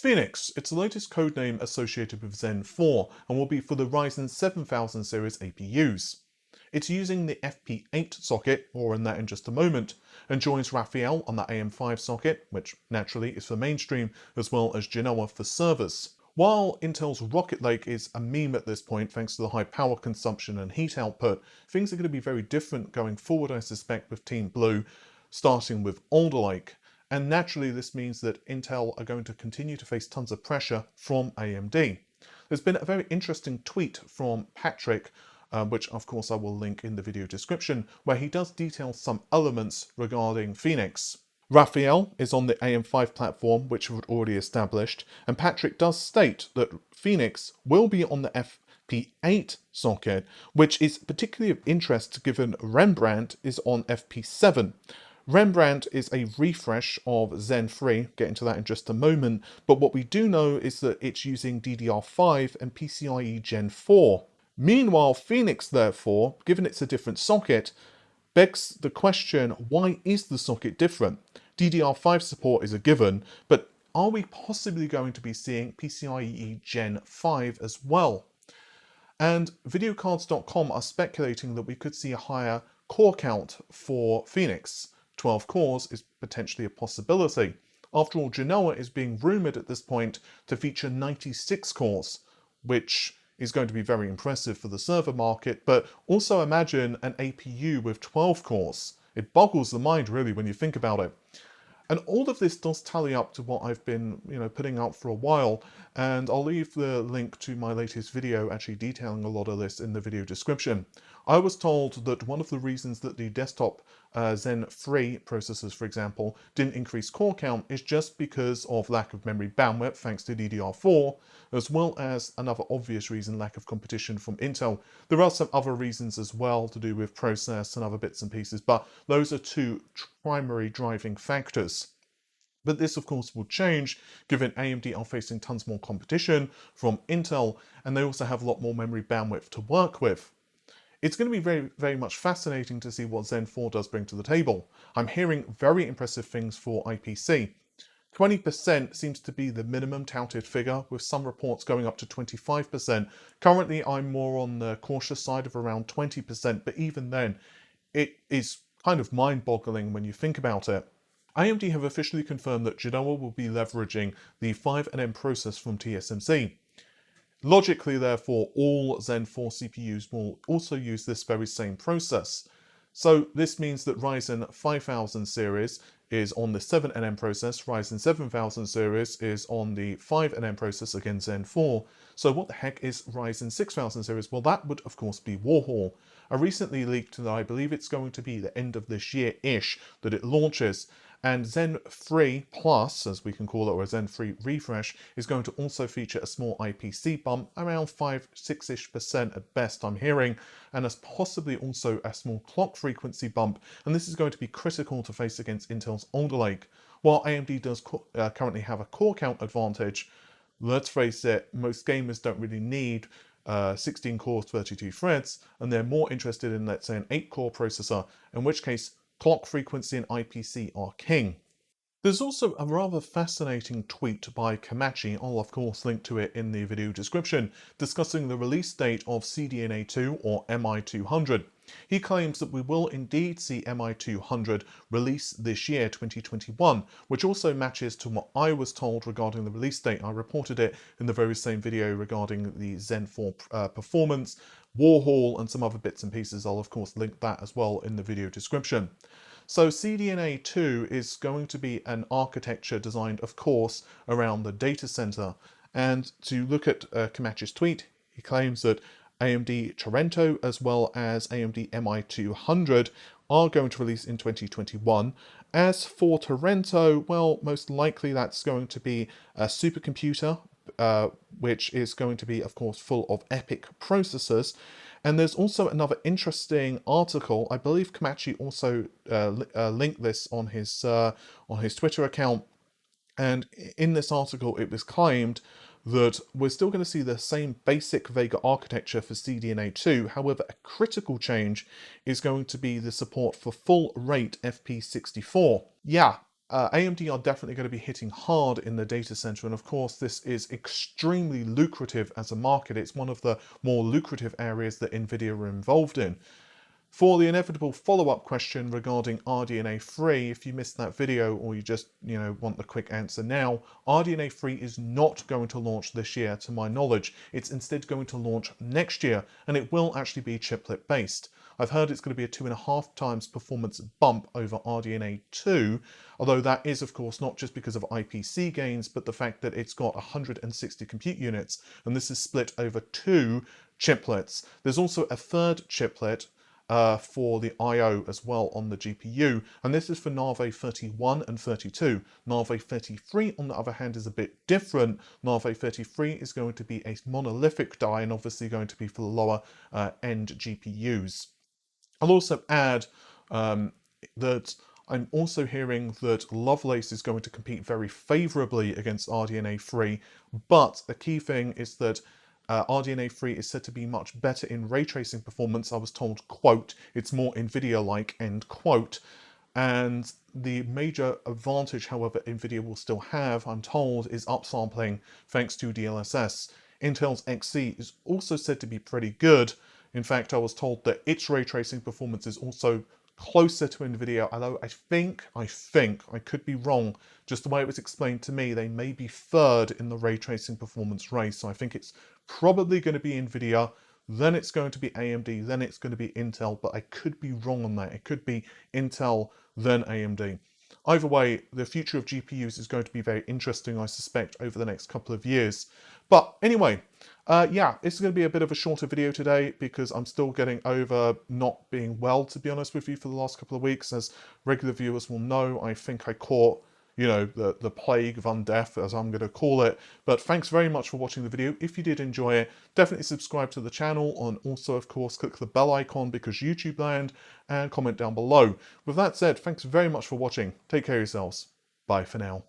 Phoenix, it's the latest codename associated with Zen 4 and will be for the Ryzen 7000 series APUs. It's using the FP8 socket, more on that in just a moment, and joins Raphael on the AM5 socket, which naturally is for mainstream, as well as Genoa for servers. While Intel's Rocket Lake is a meme at this point thanks to the high power consumption and heat output, things are going to be very different going forward, I suspect, with Team Blue, starting with Alder Lake. And naturally this means that Intel are going to continue to face tons of pressure from AMD. There's been a very interesting tweet from Patrick, which of course I will link in the video description, where he does detail some elements regarding Phoenix. Raphael is on the AM5 platform, which we've already established, and Patrick does state that Phoenix will be on the FP8 socket, which is particularly of interest given Rembrandt is on FP7. Rembrandt is a refresh of Zen 3, get into that in just a moment, but what we do know is that it's using DDR5 and PCIe Gen 4. Meanwhile, Phoenix, therefore, given it's a different socket, begs the question, why is the socket different? DDR5 support is a given, but are we possibly going to be seeing PCIe Gen 5 as well? And videocards.com are speculating that we could see a higher core count for Phoenix. 12 cores is potentially a possibility. After all, Genoa is being rumoured at this point to feature 96 cores, which is going to be very impressive for the server market, but also imagine an APU with 12 cores. It boggles the mind really when you think about it. And all of this does tally up to what I've been, putting out for a while, and I'll leave the link to my latest video actually detailing a lot of this in the video description. I was told that one of the reasons that the desktop Zen 3 processors, for example, didn't increase core count is just because of lack of memory bandwidth thanks to DDR4, as well as another obvious reason, lack of competition from Intel. There are some other reasons as well to do with process and other bits and pieces, but those are two primary driving factors. But this, of course, will change given AMD are facing tons more competition from Intel, and they also have a lot more memory bandwidth to work with. It's going to be very, very much fascinating to see what Zen 4 does bring to the table. I'm hearing very impressive things for IPC. 20% seems to be the minimum touted figure, with some reports going up to 25%. Currently, I'm more on the cautious side of around 20%, but even then, it is kind of mind-boggling when you think about it. AMD have officially confirmed that Genoa will be leveraging the 5nm process from TSMC. Logically, therefore, all Zen 4 CPUs will also use this very same process. So this means that Ryzen 5000 series is on the 7nm process, Ryzen 7000 series is on the 5nm process, again Zen 4. So what the heck is Ryzen 6000 series? Well, that would of course be Warhol. I recently leaked that I believe it's going to be the end of this year-ish that it launches, and Zen 3 Plus, as we can call it, or a Zen 3 refresh, is going to also feature a small IPC bump, around 5-6% at best I'm hearing, and as possibly also a small clock frequency bump, and this is going to be critical to face against Intel's Alder Lake. While AMD does currently have a core count advantage, let's face it, most gamers don't really need 16 cores, 32 threads, and they're more interested in, let's say, an 8-core processor, in which case clock frequency and IPC are king. There's also a rather fascinating tweet by Komachi, I'll of course link to it in the video description, discussing the release date of CDNA 2 or MI200. He claims that we will indeed see MI200 release this year, 2021, which also matches to what I was told regarding the release date. I reported it in the very same video regarding the Zen 4 performance, Warhol, and some other bits and pieces. I'll of course link that as well in the video description. So CDNA 2 is going to be an architecture designed, of course, around the data center. And to look at Komachi's tweet, he claims that AMD Torrento as well as AMD MI200 are going to release in 2021. As for Torrento, well, most likely that's going to be a supercomputer, which is going to be, of course, full of EPYC processors. And there's also another interesting article. I believe Komachi also linked this on his Twitter account. And in this article, it was claimed that we're still going to see the same basic Vega architecture for CDNA 2. However, a critical change is going to be the support for full rate FP64. Yeah, AMD are definitely going to be hitting hard in the data center, and of course this is extremely lucrative as a market. It's one of the more lucrative areas that NVIDIA are involved in. For the inevitable follow-up question regarding RDNA 3, if you missed that video or you just, want the quick answer now, RDNA 3 is not going to launch this year to my knowledge. It's instead going to launch next year, and it will actually be chiplet based. I've heard it's going to be a 2.5 times performance bump over RDNA 2, although that is of course not just because of IPC gains, but the fact that it's got 160 compute units, and this is split over 2 chiplets. There's also a third chiplet for the I/O as well on the GPU, and this is for Navi 31 and 32. Navi 33 on the other hand is a bit different. Navi 33 is going to be a monolithic die and obviously going to be for the lower end GPUs. I'll also add that I'm also hearing that Lovelace is going to compete very favourably against RDNA 3, but the key thing is that RDNA 3 is said to be much better in ray tracing performance. I was told, quote, it's more NVIDIA-like, end quote. And the major advantage, however, NVIDIA will still have, I'm told, is upsampling thanks to DLSS. Intel's Xe is also said to be pretty good. In fact, I was told that its ray tracing performance is also closer to NVIDIA, although I think, I could be wrong, just the way it was explained to me, they may be third in the ray tracing performance race. So I think it's probably going to be NVIDIA, then it's going to be AMD, then it's going to be Intel, but I could be wrong on that. It could be Intel, then AMD. Either way, the future of GPUs is going to be very interesting, I suspect, over the next couple of years. But anyway, yeah, it's going to be a bit of a shorter video today because I'm still getting over not being well, to be honest with you, for the last couple of weeks. As regular viewers will know, I think I caught, the plague of undeath, as I'm going to call it. But thanks very much for watching the video. If you did enjoy it, definitely subscribe to the channel, and also, of course, click the bell icon because YouTube land, and comment down below. With that said, thanks very much for watching. Take care of yourselves. Bye for now.